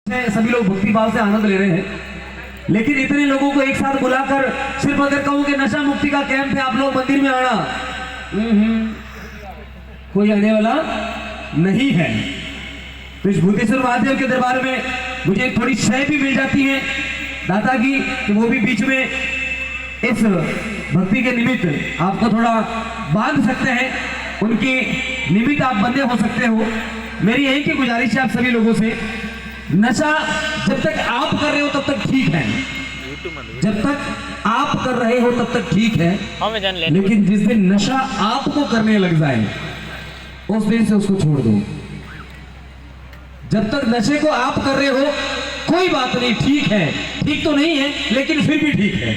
सभी लोग भक्ति भाव से आनंद ले रहे हैं, लेकिन इतने लोगों को एक साथ बुलाकर सिर्फ अगर कहूं कि नशा मुक्ति का कैंप है, आप लोग मंदिर में आना, कोई आने वाला नहीं है। तो इस भूतेश्वर महादेव के दरबार में मुझे थोड़ी शय भी मिल जाती है दाता की, कि वो भी बीच में इस भक्ति के निमित्त आपको थोड़ा बांध सकते हैं, उनके निमित्त आप बंधे हो सकते हो। मेरी यही की गुजारिश है आप सभी लोगों से, नशा जब तक आप कर रहे हो तब तक ठीक है, जब तक आप कर रहे हो तब तक ठीक है, लेकिन जिस दिन नशा आपको करने लग जाए उस दिन से उसको छोड़ दो। जब तक नशे को आप कर रहे हो कोई बात नहीं, ठीक है, ठीक तो नहीं है लेकिन फिर भी ठीक है,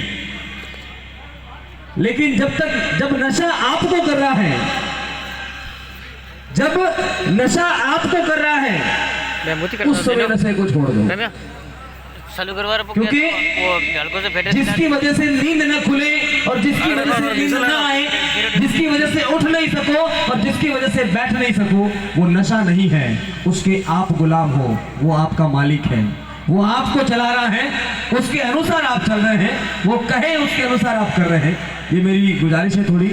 लेकिन जब नशा आपको कर रहा है, जब नशा आपको कर रहा है उस समय नशे को छोड़ दो। क्योंकि जिसकी वजह से नींद न खुले और जिसकी वजह से नींद न आए, जिसकी वजह से उठ नहीं सको और जिसकी वजह से बैठ नहीं सको, वो नशा नहीं है, उसके आप गुलाम हो, वो आपका मालिक है, वो आपको चला रहा है, उसके अनुसार आप चल रहे हैं, वो कहे उसके अनुसार आप कर रहे हैं। ये मेरी गुजारिश है थोड़ी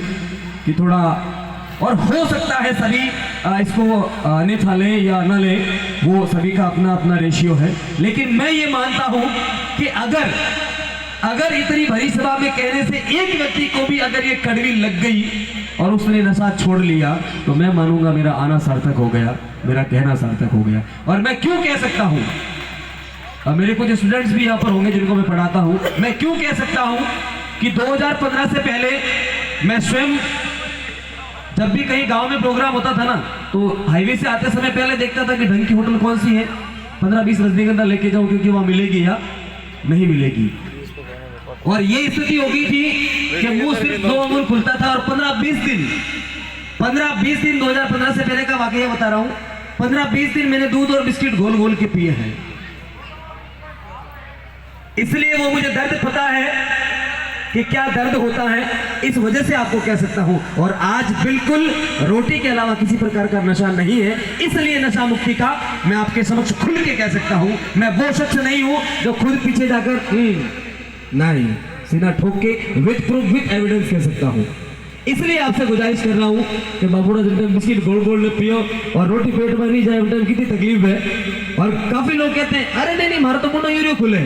कि थोड़ा, और हो सकता है सभी इसको अन्यथा ले या न ले, वो सभी का अपना अपना रेशियो है, लेकिन मैं ये मानता हूं कि अगर इतनी भरी सभा में कहने से एक व्यक्ति को भी अगर ये कड़वी लग गई और उसने नशा छोड़ लिया, तो मैं मानूंगा मेरा आना सार्थक हो गया, मेरा कहना सार्थक हो गया। और मैं क्यों कह सकता हूं, मेरे कुछ स्टूडेंट्स भी यहाँ पर होंगे जिनको मैं पढ़ाता हूँ, मैं क्यों कह सकता हूँ कि 2015 से पहले मैं स्वयं जब भी कहीं गांव में प्रोग्राम होता था ना, तो हाईवे से आते समय पहले देखता था कि ढंग की होटल कौन सी है, 15-20 रजनीगंधा लेके जाऊं क्योंकि वहां मिलेगी या नहीं मिलेगी। और ये स्थिति हो गई थी कि मुंह सिर्फ 2 अंगुल खुलता था, और 15-20 दिन 2015 से पहले का वाकया बता रहा हूँ, 15-20 दिन मैंने दूध और बिस्किट घोल घोल के पिए हैं, इसलिए वो मुझे दर्द पता है कि क्या दर्द होता है, इस वजह से आपको कह सकता हूं। और आज बिल्कुल रोटी के अलावा किसी प्रकार का नशा नहीं है, इसलिए नशा मुक्ति का मैं आपके समक्ष खुल के कह सकता हूं। मैं वो शख्स नहीं हूं जो खुद पीछे जाकर नहीं, सीना ठोक के विद प्रूफ विद एविडेंस कह सकता हूं। इसलिए आपसे गुजारिश कर रहा हूं कि बाबूड़ा जब तक बिस्किट गोल गोल न पियो और रोटी पेट में नहीं जाए, उन कितनी तकलीफ है। और काफी लोग कहते हैं अरे नहीं हमारा तो मुंडा यूरियो खुले।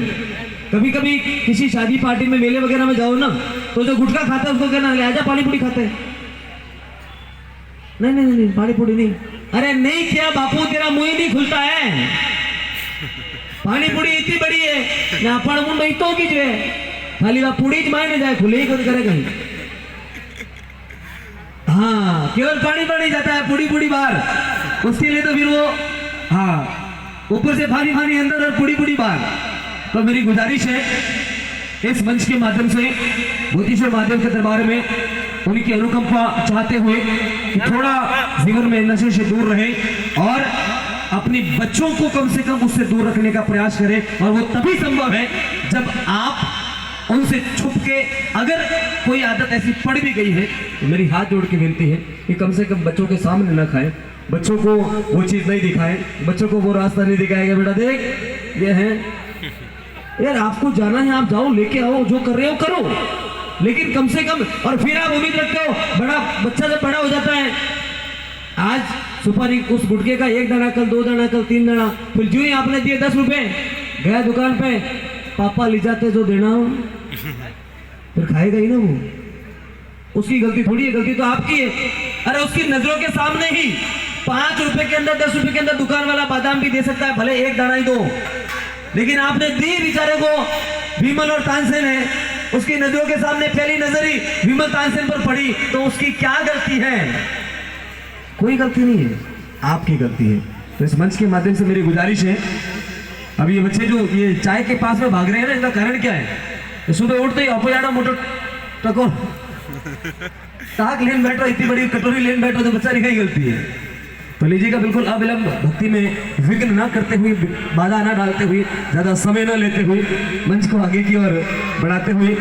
कभी कभी किसी शादी पार्टी में मेले वगैरह में जाओ ना, तो जो गुटखा खाता है उसको कहना ले आजा पानी पूरी खाते हैं, नहीं पानी पूरी नहीं, अरे नहीं क्या बापू तेरा मुंह ही नहीं खुलता है, पानी पूरी इतनी बड़ी है ना, पड़ मुंडो इतो की जो है खाली वह पूरी मायने जाए, खुले ही कौन करेगा। हाँ केवल पानी जाता है, पूरी बाहर, उसके लिए तो फिर वो हाँ ऊपर से पानी अंदर और पूरी बाहर। तो मेरी गुजारिश है इस मंच के माध्यम से भूतेश्वर महादेव के दरबार में उनकी अनुकंपा चाहते हुए कि थोड़ा जीवन में नशे से दूर रहे और अपने बच्चों को कम से कम उससे दूर रखने का प्रयास करें। और वो तभी संभव है जब आप उनसे छुप के, अगर कोई आदत ऐसी पड़ भी गई है तो मेरी हाथ जोड़ के विनती है कि कम से कम बच्चों के सामने न खाएं, बच्चों को वो चीज नहीं दिखाएं, बच्चों को वो रास्ता नहीं दिखाएगा, बेटा देख ये है यार, आपको जाना है आप जाओ, लेके आओ, जो कर रहे हो करो, लेकिन कम से कम। और फिर आप उम्मीद रखते हो बड़ा बच्चा जब बड़ा हो जाता है, आज सुपारी उस गुटके का 1 दाना, कल 2 दाना, कल 3 दाना, फिर जो ही आपने दिए 10 रुपए, गया दुकान पे, पापा ले जाते जो देना हो, फिर खाएगा ही ना वो, उसकी गलती थोड़ी है, गलती तो आपकी है। अरे उसकी नजरों के सामने ही 5 रुपए के अंदर, 10 रुपए के अंदर दुकान वाला बादाम भी दे सकता है, भले 1 दाना ही दो, लेकिन आपने दी बेचारे को। विमल और तानसेन है, उसकी नजरों के सामने पहली नजर ही विमल तानसेन पर पड़ी, तो उसकी क्या गलती है? कोई गलती नहीं है, आपकी गलती है। तो इस मंच के माध्यम से मेरी गुजारिश है, अब ये बच्चे जो ये चाय के पास में भाग रहे हैं ना, इसका कारण क्या है? सुबह उठते ही अपोजाड़ा मोटर टको ताक लेन बैठो, इतनी बड़ी कटोरी लेन बैठो, तो बच्चा की गलती है। तो लीजिएगा बिल्कुल अविलंब भक्ति में विघ्न ना करते हुए, बाधा ना डालते हुए, ज्यादा समय ना लेते हुए, मंच को आगे की ओर बढ़ाते हुए